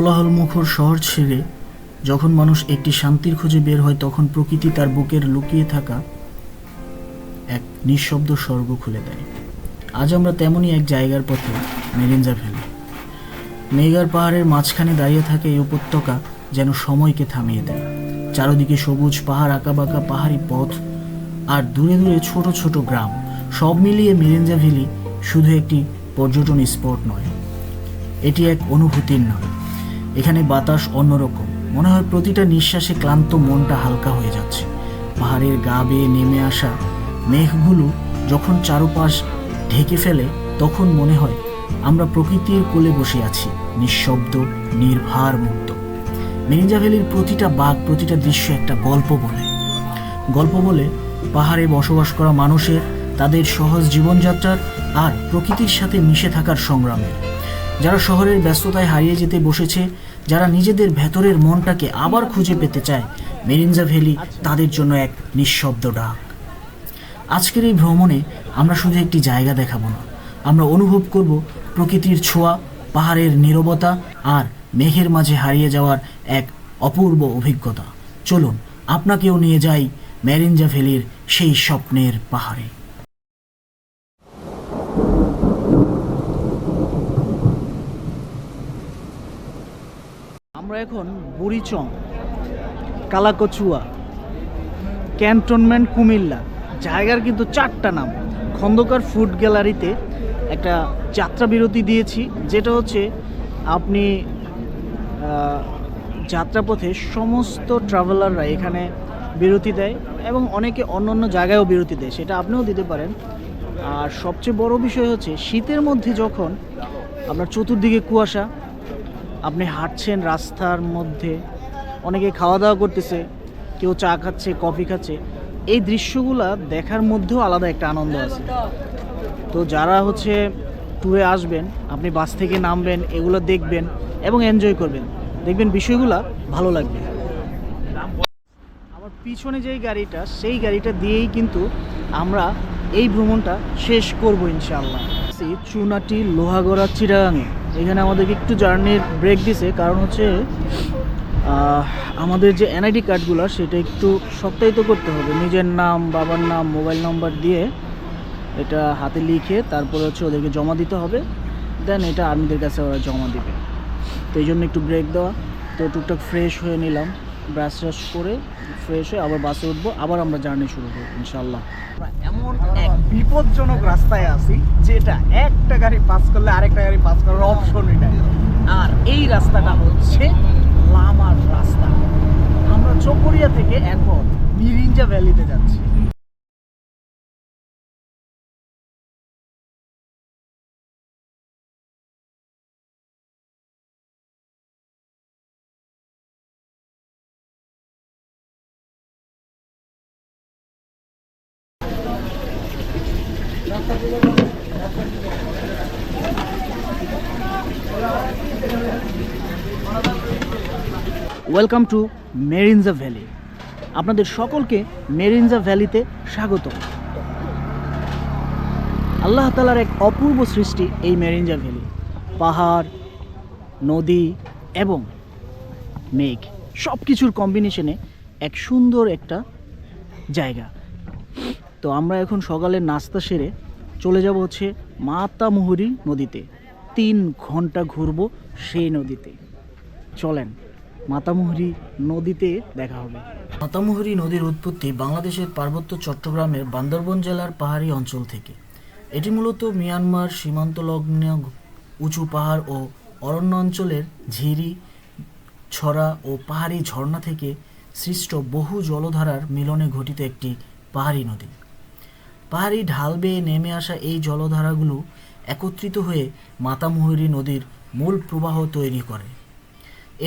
কোলাহলমুখর শহর ছেড়ে যখন মানুষ একটি শান্তির খোঁজে বের হয়, তখন প্রকৃতি তার বুকের লুকিয়ে থাকা এক নিঃশব্দ স্বর্গ খুলে দেয়। আজ আমরা তেমনই এক জায়গার পথে, মেরিঞ্জা ভ্যালি। মেঘার পাহাড়ের মাঝখানে দাঁড়িয়ে থাকে এই উপত্যকা যেন সময়কে থামিয়ে দেয়। চারদিকে সবুজ পাহাড়, আঁকাবাঁকা পাহাড়ি পথ, আর দূরে দূরে ছোট ছোট গ্রাম। সব মিলিয়ে মেরিঞ্জা ভ্যালি শুধু একটি পর্যটন স্পট নয়, এটি এক অনুভূতির নাম। এখানে বাতাস অন্যরকম, মনে হয় প্রতিটা নিঃশ্বাসে ক্লান্ত মনটা হালকা হয়ে যাচ্ছে। পাহাড়ের গা বেয়ে নেমে আসা মেঘগুলো যখন চারপাশ ঢেকে ফেলে, তখন মনে হয় আমরা প্রকৃতির কোলে বসে আছি, নিঃশব্দ, নির্ভার, মুক্ত। মেরিঞ্জা ভ্যালির প্রতিটা বাঁক, প্রতিটা দৃশ্য একটা গল্প বলে পাহাড়ে বসবাস করা মানুষের, তাদের সহজ জীবনযাত্রার আর প্রকৃতির সাথে মিশে থাকার সংগ্রামের। যারা শহরের ব্যস্ততায় হারিয়ে যেতে বসেছে, যারা নিজেদের ভেতরের মনটাকে আবার খুঁজে পেতে চায়, মেরিঞ্জা ভ্যালি তাদের জন্য এক নিঃশব্দ ডাক। আজকের এই ভ্রমণে আমরা শুধু একটি জায়গা দেখাবো না, আমরা অনুভব করব প্রকৃতির ছোঁয়া, পাহাড়ের নীরবতা আর মেঘের মাঝে হারিয়ে যাওয়ার এক অপূর্ব অভিজ্ঞতা। চলুন আপনাকেও নিয়ে যাই মেরিঞ্জা ভ্যালির সেই স্বপ্নের পাহাড়ে। আমরা এখন বুড়িচং, কালাকচুয়া, ক্যান্টনমেন্ট কুমিল্লা, জায়গার কিন্তু 4টা নাম। খন্দকার ফুড গ্যালারিতে একটা যাত্রা বিরতি দিয়েছি, যেটা হচ্ছে আপনি যাত্রাপথে সমস্ত ট্রাভেলাররা এখানে বিরতি দেয় এবং অনেকে অন্য জায়গায়ও বিরতি দেয়, সেটা আপনিও দিতে পারেন। আর সবচেয়ে বড় বিষয় হচ্ছে শীতের মধ্যে যখন আপনার চতুর্দিকে কুয়াশা, আপনি হাঁটছেন রাস্তার মধ্যে, অনেকে খাওয়া দাওয়া করতেছে, কেউ চা খাচ্ছে, কফি খাচ্ছে, এই দৃশ্যগুলা দেখার মধ্যেও আলাদা একটা আনন্দ আছে। তো যারা হচ্ছে ট্যুরে আসবেন, আপনি বাস থেকে নামবেন, এগুলো দেখবেন এবং এনজয় করবেন, দেখবেন বিষয়গুলা ভালো লাগবে। আমার পিছনে যেই গাড়িটা, সেই গাড়িটা দিয়েই কিন্তু আমরা এই ভ্রমণটা শেষ করব ইনশাআল্লাহ। চুনাটি, লোহাগড়া, চিটাগাঙে এখানে আমাদেরকে একটু জার্নির ব্রেক দিছে, কারণ হচ্ছে আমাদের যে এনআইডি কার্ডগুলো সেটা একটু সত্যায়িত করতে হবে। নিজের নাম, বাবার নাম, মোবাইল নম্বর দিয়ে এটা হাতে লিখে তারপরে হচ্ছে ওদেরকে জমা দিতে হবে, দেন এটা আর্মিদের কাছে ওরা জমা দিবে। তো এই জন্য একটু ব্রেক দেওয়া। তো টুকটাক ফ্রেশ হয়ে নিলাম, ব্রাশ ট্রাশ করে ফ্রেশ হয়ে আবার বাসে উঠবো, আবার আমরা জার্নি শুরু করবো ইনশাল্লাহ। এমন এক বিপজ্জনক রাস্তায় আছি যেটা একটা গাড়ি পাস করলে আরেকটা গাড়ি পাস করার অপশনই নাই। আর এই রাস্তাটা হচ্ছে লামার রাস্তা। আমরা চকরিয়া থেকে এখন মেরিঞ্জা ভ্যালিতে যাচ্ছি। Welcome to মেরিঞ্জা valley. আপনাদের সকলকে মেরিঞ্জা ভ্যালিতে স্বাগত। আল্লাহ তাআলার এক অপূর্ব সৃষ্টি এই মেরিঞ্জা ভ্যালি। পাহাড়, নদী এবং মেঘ সব কিছুর কম্বিনেশনে এক সুন্দর একটা জায়গা। তো আমরা এখন সকালের নাস্তা সেরে চলে যাব হচ্ছে মাতামুহুরী নদীতে। 3 ঘন্টা ঘুরবো সেই নদীতে। চলেন মাতামুহুরী নদীতে দেখা হবে। মাতামুহুরী নদীর উৎপত্তি বাংলাদেশের পার্বত্য চট্টগ্রামের বান্দরবন জেলার পাহাড়ি অঞ্চল থেকে। এটি মূলত মিয়ানমার সীমান্তলগ্ন উঁচু পাহাড় ও অরণ্য অঞ্চলের ঝিরি, ছড়া ও পাহাড়ি ঝর্ণা থেকে সৃষ্ট বহু জলধারার মিলনে গঠিত একটি পাহাড়ি নদী। পাহাড়ি ঢাল বেয়ে নেমে আসা এই জলধারাগুলো একত্রিত হয়ে মাতামুহুরী নদীর মূল প্রবাহ তৈরি করে।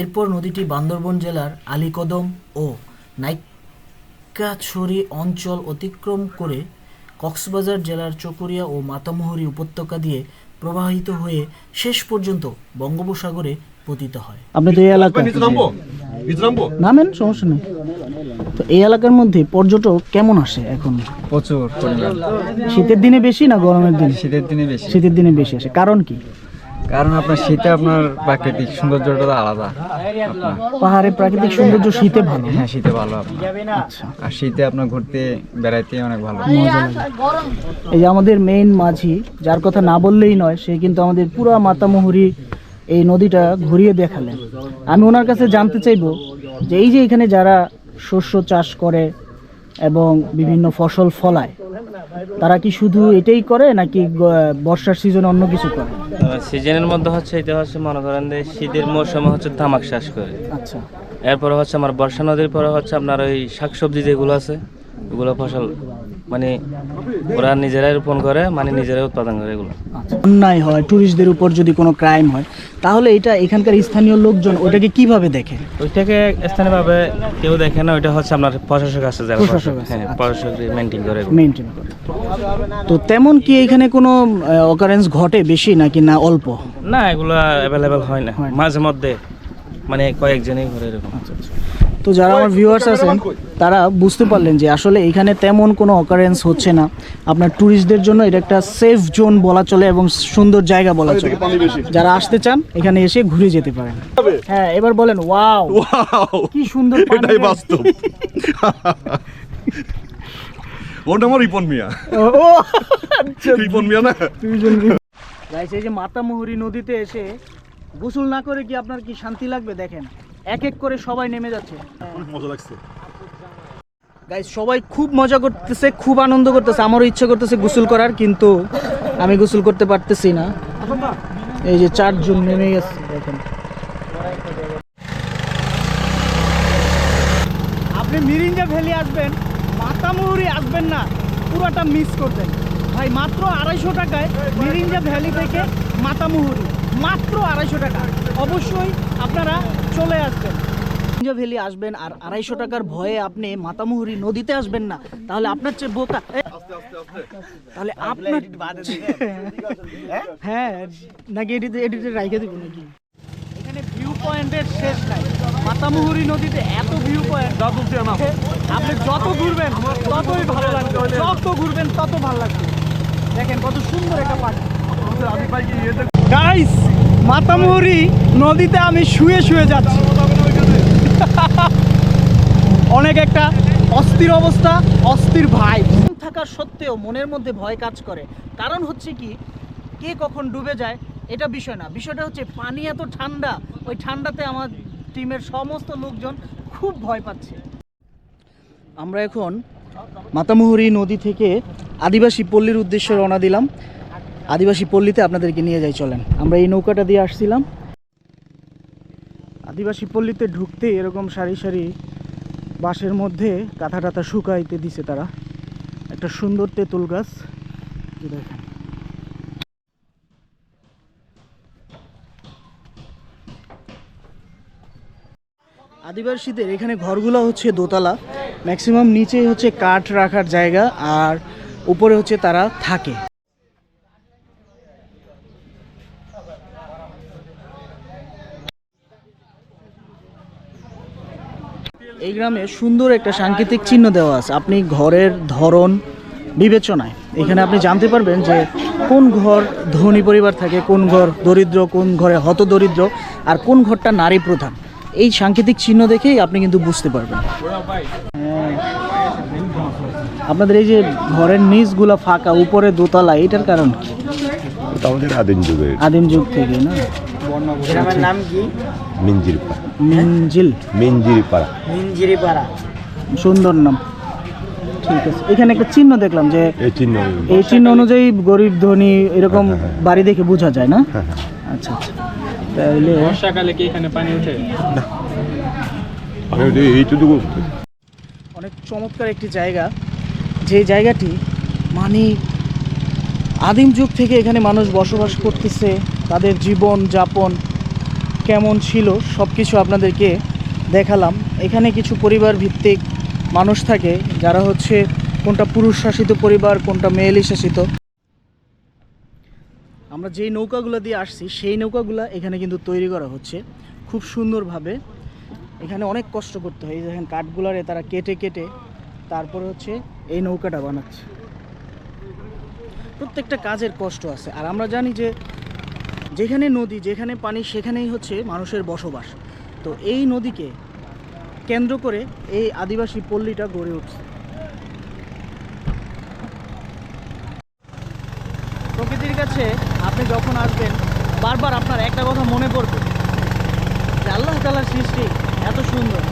এরপর নদীটি বান্দরবন জেলার আলীকদম ও নাইক্ষ্যংছড়ি অঞ্চল অতিক্রম করে কক্সবাজার জেলার চকরিয়া ও মাতামুহুরী উপত্যকা দিয়ে প্রবাহিত হয়ে শেষ পর্যন্ত বঙ্গোপসাগরে পতিত হয়। আপনি তো এই এলাকায় নামেন, সমস্যা নেই। তো এই এলাকার মধ্যে পর্যটক কেমন আসে এখন? প্রচুর পরিমাণ। শীতের দিনে বেশি না গরমের দিনে? শীতের দিনে বেশি। শীতের দিনে বেশি আসে, কারণ কি? কারণ আপনার শীতে আপনার প্রাকৃতিক সৌন্দর্যটা তো আলাদা। পাহাড়ের প্রাকৃতিক সৌন্দর্য শীতে ভালো। হ্যাঁ, শীতে ভালো আপনার। আচ্ছা, আর শীতে আপনার ঘুরতে বেড়াইতে অনেক ভালো। মজা লাগে। এই যে আমাদের মেইন মাঝি, যার কথা না বললেই নয়, সে কিন্তু আমাদের পুরা মাতামুহুরী এই নদীটা ঘুরিয়ে দেখালেন। আমি ওনার কাছে জানতে চাইবো যে এই যে এখানে যারা শস্য চাষ করে এবং বিভিন্ন ফসল ফলায়, তারা কি শুধু এটাই করে নাকি বর্ষার সিজনে অন্য কিছু করে? সিজনের মধ্যে হচ্ছে এটা হচ্ছে মনে করেন যে শীতের মৌসুমে হচ্ছে তামাক চাষ করে। আচ্ছা, এরপরে হচ্ছে আমার বর্ষা নদীর পরে হচ্ছে আপনার ওই শাকসবজি যেগুলো আছে ওগুলো ফসল মানে ওরা নিজেরাই রোপণ করে, মানে নিজেরাই উৎপাদন করে এগুলো। আচ্ছা। অন্যায় হয়, ট্যুরিস্টদের উপর যদি কোনো ক্রাইম হয়, তাহলে এটা এখানকার স্থানীয় লোকজন ওটাকে কিভাবে দেখে? ওইটাকে স্থানীয়ভাবে কেউ দেখে না, ওইটা হচ্ছে আপনার প্রশাসক আছে যারা প্রশাসক আছে, হ্যাঁ আচ্ছা। প্রশাসক মেনটেন করে এগুলো। মেনটেন করে। তো তেমন কি এখানে কোনো অকারেন্স ঘটে বেশি নাকি না অল্প? না, এগুলো অ্যাভেলেবেল হয় না, হয় না। মাঝে মধ্যে মানে কয়েকজনই ঘরে এরকম। তো যারা আমার ভিউয়ার্স আছেন তারা বুঝতে পারলেন যে আসলে এখানে তেমন কোনো অকারেন্স হচ্ছে না। আপনার ট্যুরিস্টদের জন্য এটা একটা সেফ জোন বলা চলে এবং সুন্দর জায়গা বলা চলে। যারা আসতে চান এখানে এসে ঘুরে যেতে পারেন। হ্যাঁ, এবার বলেন ওয়াও, কি সুন্দর পানি। এটাই বাস্তব। ওটা আমার রিপন মিয়া। ও আচ্ছা, রিপন মিয়া না? গাইস, এই যে মাতামুহুরী নদীতে এসে গোসল না করে কি আপনার কি শান্তি লাগবে? দেখেন এক এক করে সবাই নেমে যাচ্ছে। অনেক মজা লাগছে। গাইস, সবাই খুব মজা করতেছে, খুব আনন্দ করতেছে। আমারও ইচ্ছা করতেছে গোসল করার, কিন্তু আমি গোসল করতে পারতেছি না। এই যে 4 জন নেমে গেছে দেখেন। আপনি মিরিঞ্জা ভ্যালি আসবেন, মাতামুহুরী আসবেন না, পুরোটা মিস করবেন ভাই। মাত্র 250 টাকায় মিরিঞ্জা ভ্যালি থেকে মাতামুহুরী, মাত্র 250 টাকা। অবশ্যই আপনারা চলে আসবেন, মিরিঞ্জা ভ্যালি আসবেন, আর 250 টাকার ভয়ে আপনি মাতামুহুরী নদীতে আসবেন না, তাহলে আপনার চেয়ে বোকা। তাহলে আপনার হ্যাঁ নাকি এডিটে রাইখে দিব নাকি? এখানে ভিউ পয়েন্টের শেষ নাই। মাতামুহুরী নদীতে এত ভিউ পয়েন্ট, আপনি যত ঘুরবেন ততই ভালো লাগবে, যত ঘুরবেন তত ভালো লাগবে। দেখেন কত সুন্দর একটা পার্ক। গাইস, মাতামুহুরী নদীতে আমি শুয়ে শুয়ে যাচ্ছি। অনেক একটা অস্থির অবস্থা, অস্থির ভাই থাকার সত্ত্বেও মনের মধ্যে ভয় কাজ করে। কারণ হচ্ছে কি, কে কখন ডুবে যায় এটা বিষয় না, বিষয়টা হচ্ছে পানি এত ঠান্ডা, ওই ঠান্ডাতে আমার টিমের সমস্ত লোকজন খুব ভয় পাচ্ছে। আমরা এখন মাতামুহুরী নদী থেকে আদিবাসী পল্লীর উদ্দেশ্যে রওনা দিলাম। আদিবাসী পল্লীতে আপনাদেরকে নিয়ে যাই, চলেন। আমরা এই নৌকাটা দিয়ে আসছিলাম। আদিবাসী পল্লীতে ঢুকতে এরকম সারি সারি বাঁশের মধ্যে কাঁথা টাথা শুকাইতে দিছে তারা। একটা সুন্দর তেঁতুল গাছ দেখেন। আদিবাসীদের এখানে ঘরগুলো হচ্ছে দোতলা, ম্যাক্সিমাম নিচে হচ্ছে কাঠ রাখার জায়গা, আর উপরে হচ্ছে তারা থাকে। এই গ্রামে সুন্দর একটা সাংকেতিক চিহ্ন দেওয়া আছে। আপনি ঘরের ধরন বিবেচনায় এখানে আপনি জানতে পারবেন যে কোন ঘর ধনী পরিবার থাকে, কোন ঘর দরিদ্র, কোন ঘরে হতদরিদ্র, আর কোন ঘরটা নারী প্রধান। এই সাংকেতিক চিহ্ন দেখেই আপনি কিন্তু বুঝতে পারবেন। আপনাদের এই যে ঘরের নিচগুলা ফাঁকা, উপরে দোতলা, এটার কারণ কি? আমাদের আদিম যুগের, আদিম যুগ থেকে না? গ্রামের নাম কি? মিঞ্জিরিপাড়া। মিঞ্জিরিপাড়া। সুন্দর নাম। ঠিক আছে, এখানে একটা চিহ্ন দেখলাম যে এই চিহ্ন অনুযায়ী গরিব ধনী এরকম বাড়ি দেখে বোঝা যায় না? আচ্ছা আচ্ছা, তাহলে বর্ষাকালে কি এখানে পানি ওঠে? এইটুকু অনেক চমৎকার একটি জায়গা, যে জায়গাটি মানে আদিম যুগ থেকে এখানে মানুষ বসবাস করতেছে। তাদের জীবন যাপন কেমন ছিল সব কিছু আপনাদেরকে দেখালাম। এখানে কিছু পরিবার ভিত্তিক মানুষ থাকে যারা হচ্ছে কোনটা পুরুষ শাসিত পরিবার, কোনটা মেয়েলি শাসিত। আমরা যেই নৌকাগুলো দিয়ে আসছি সেই নৌকাগুলো এখানে কিন্তু তৈরি করা হচ্ছে খুব সুন্দরভাবে। এখানে অনেক কষ্ট করতে হয়, এই দেখেন কাঠগুলারে তারা কেটে কেটে তারপরে হচ্ছে এই নৌকাটা বানাচ্ছে। প্রত্যেকটা কাজের কষ্ট আছে। আর আমরা জানি যে যেখানে নদী, যেখানে পানি, সেখানেই হচ্ছে মানুষের বসবাস। তো এই নদীকে কেন্দ্র করে এই আদিবাসী পল্লীটা গড়ে উঠছে। প্রকৃতির কাছে আপনি যখন আসবেন, বারবার আপনার একটা কথা মনে পড়বে যে আল্লাহ তাআলার সৃষ্টি এত সুন্দর।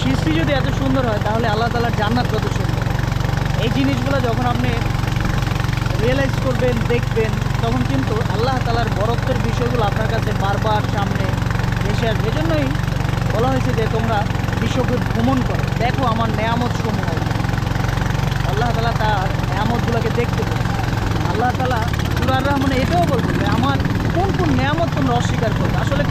সৃষ্টি যদি এত সুন্দর হয়, তাহলে আল্লাহ তাআলার জান্নাত কত সুন্দর। এই জিনিসগুলো যখন আপনি রিয়েলাইজ করবেন, দেখবেন, তখন কিন্তু আল্লাহ তাআলার বরত্বের বিষয়গুলো আপনার কাছে বারবার সামনে ভেসে আসবে। এজন্যই বলা হয়েছে যে তোমরা বিশ্বকে ভ্রমণ করো, দেখো আমার নেয়ামত সমূহ। আল্লাহ তাআলা তার নেয়ামতগুলোকে দেখতে পাবে। আল্লাহ তাআলা সূরা আর রহমানে এটাও বলছে যে আমার কোন কোন নেয়ামত তোমরা অস্বীকার করবে। আসলে